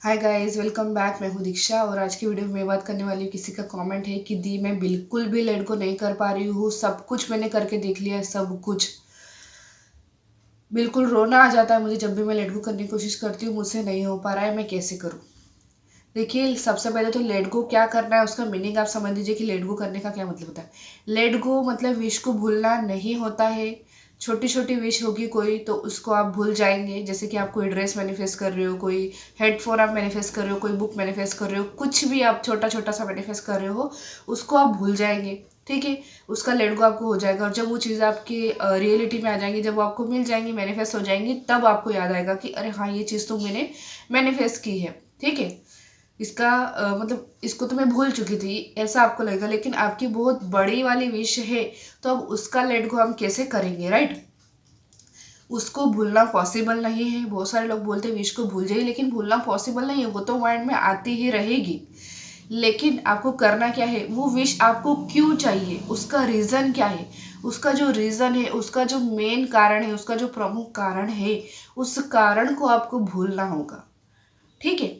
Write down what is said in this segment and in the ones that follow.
Hi guys, welcome back. मैं हूँ दीक्षा और आज की वीडियो में मैं बात करने वाली हूँ। किसी का कमेंट है कि दी मैं बिल्कुल भी लेट गो नहीं कर पा रही हूँ, सब कुछ मैंने करके देख लिया है, सब कुछ बिल्कुल रोना आ जाता है मुझे जब भी मैं लेट गो करने की कोशिश करती हूँ, मुझसे नहीं हो पा रहा है, मैं कैसे करूँ। देखिए, सबसे पहले तो लेट गो क्या करना है उसका मीनिंग आप समझ लीजिए कि लेट गो करने का क्या मतलब होता है। लेट गो मतलब विश को भूलना नहीं होता है। छोटी छोटी विश होगी कोई तो उसको आप भूल जाएंगे, जैसे कि आप कोई ड्रेस मैनिफेस्ट कर रहे हो, कोई हेडफोन आप मैनिफेस्ट कर रहे हो, कोई बुक मैनिफेस्ट कर रहे हो, कुछ भी आप छोटा छोटा सा मैनिफेस्ट कर रहे हो उसको आप भूल जाएंगे। ठीक है, उसका लेट गो आपको हो जाएगा और जब वो चीज़ आपकी रियलिटी में आ जाएंगी, जब वो आपको मिल जाएंगी, मैनिफेस्ट हो जाएंगी, तब आपको याद आएगा कि अरे हाँ, ये चीज़ तो मैंने मैनिफेस्ट की है। ठीक है, इसका मतलब इसको तो मैं भूल चुकी थी, ऐसा आपको लगेगा, लेकिन आपकी बहुत बड़ी वाली विश है तो अब उसका लेट गो हम कैसे करेंगे, राइट। उसको भूलना पॉसिबल नहीं है। बहुत सारे लोग बोलते हैं विश को भूल जाइए, लेकिन भूलना पॉसिबल नहीं है, वो तो माइंड में आती ही रहेगी। लेकिन आपको करना क्या है, वो विश आपको क्यों चाहिए, उसका रीज़न क्या है। उसका जो रीज़न है, उसका जो मेन कारण है, उसका जो प्रमुख कारण है, उस कारण को आपको भूलना होगा। ठीक है,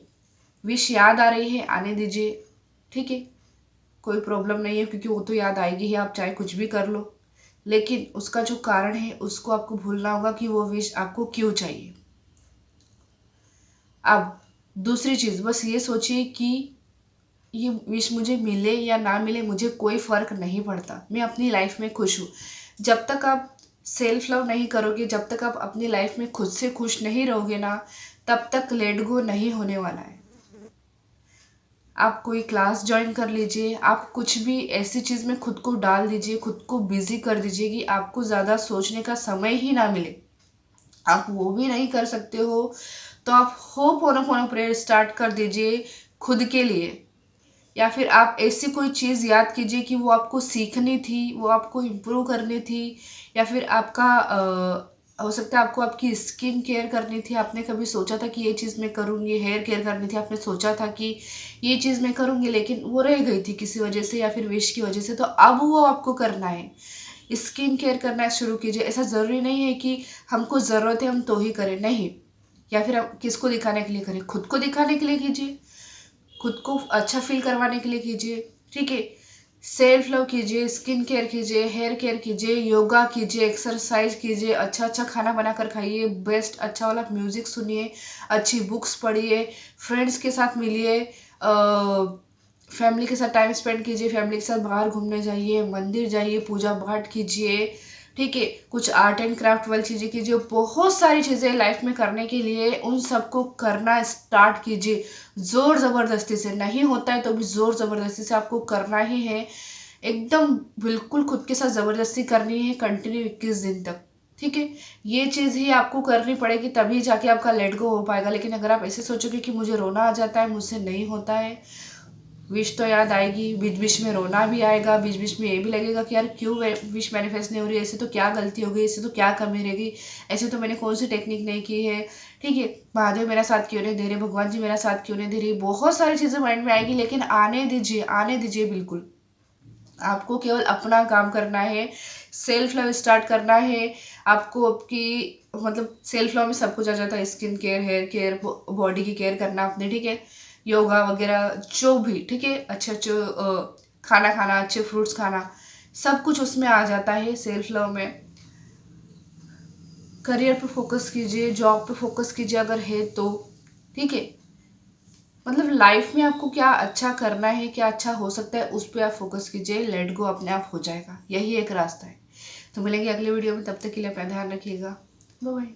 विश याद आ रही है, आने दीजिए। ठीक है, कोई प्रॉब्लम नहीं है, क्योंकि वो तो याद आएगी ही, आप चाहे कुछ भी कर लो। लेकिन उसका जो कारण है उसको आपको भूलना होगा कि वो विश आपको क्यों चाहिए। अब दूसरी चीज़, बस ये सोचिए कि ये विश मुझे मिले या ना मिले मुझे कोई फ़र्क नहीं पड़ता, मैं अपनी लाइफ में खुश हूँ। जब तक आप सेल्फ लव नहीं करोगे, जब तक आप अपनी लाइफ में खुद से खुश नहीं रहोगे ना, तब तक लेट गो नहीं होने वाला है। आप कोई क्लास ज्वाइन कर लीजिए, आप कुछ भी ऐसी चीज़ में खुद को डाल दीजिए, खुद को बिजी कर दीजिए कि आपको ज़्यादा सोचने का समय ही ना मिले। आप वो भी नहीं कर सकते हो तो आप होपोनोपोनो प्रेयर स्टार्ट कर दीजिए खुद के लिए। या फिर आप ऐसी कोई चीज़ याद कीजिए कि वो आपको सीखनी थी, वो आपको इम्प्रूव करनी थी, या फिर आपका हो सकता है आपको आपकी स्किन केयर करनी थी, आपने कभी सोचा था कि ये चीज़ मैं करूँगी। हेयर केयर करनी थी, आपने सोचा था कि ये चीज़ मैं करूँगी, लेकिन वो रह गई थी किसी वजह से या फिर विश की वजह से, तो अब वो आपको करना है। स्किन केयर करना शुरू कीजिए। ऐसा ज़रूरी नहीं है कि हमको ज़रूरत है हम तो ही करें, नहीं। या फिर आप किसको दिखाने के लिए करें, खुद को दिखाने के लिए कीजिए, खुद को अच्छा फील करवाने के लिए कीजिए। ठीक है, सेल्फ लव कीजिए, स्किन केयर कीजिए, हेयर केयर कीजिए, योगा कीजिए, एक्सरसाइज कीजिए, अच्छा अच्छा खाना बनाकर खाइए, बेस्ट अच्छा वाला म्यूजिक सुनिए, अच्छी बुक्स पढ़िए, फ्रेंड्स के साथ मिलिए, फैमिली के साथ टाइम स्पेंड कीजिए, फैमिली के साथ बाहर घूमने जाइए, मंदिर जाइए, पूजा पाठ कीजिए। ठीक है, कुछ आर्ट एंड क्राफ्ट वाली चीज़ें कीजिए, बहुत सारी चीज़ें लाइफ में करने के लिए, उन सबको करना स्टार्ट कीजिए। ज़ोर ज़बरदस्ती से नहीं होता है तो भी ज़ोर ज़बरदस्ती से आपको करना ही है। एकदम बिल्कुल खुद के साथ ज़बरदस्ती करनी है, कंटिन्यू 21 दिन तक। ठीक है, ये चीज़ ही आपको करनी पड़ेगी, तभी जाके आपका लेट गो हो पाएगा। लेकिन अगर आप ऐसे सोचोगे कि मुझे रोना आ जाता है, मुझसे नहीं होता है, विश तो याद आएगी, बीच बीच में रोना भी आएगा, बीच बीच में ये भी लगेगा कि यार क्यों विश मैनिफेस्ट नहीं हो रही, ऐसे तो क्या गलती हो गई, ऐसे तो क्या कमी रह गई, ऐसे तो मैंने कौन सी टेक्निक नहीं की है। ठीक है, महादेव मेरा साथ क्यों नहीं दे रहे, भगवान जी मेरा साथ क्यों नहीं दे रही, बहुत सारी चीज़ें माइंड में आएगी, लेकिन आने दीजिए, आने दीजिए बिल्कुल। आपको केवल अपना काम करना है, सेल्फ लव स्टार्ट करना है। आपको आपकी मतलब सेल्फ लव में सब कुछ आ जाता है, skin care, hair care, body की केयर करना अपने। ठीक है, योगा वगैरह जो भी, ठीक है, अच्छे अच्छे खाना खाना, अच्छे फ्रूट्स खाना, सब कुछ उसमें आ जाता है सेल्फ लव में। करियर पे फोकस कीजिए, जॉब पे फोकस कीजिए अगर है तो। ठीक है, मतलब लाइफ में आपको क्या अच्छा करना है, क्या अच्छा हो सकता है, उस पर आप फोकस कीजिए, लेट गो अपने आप हो जाएगा, यही एक रास्ता है। तो मिलेंगे अगले वीडियो में, तब तक के लिए अपना ध्यान रखिएगा। Bye bye.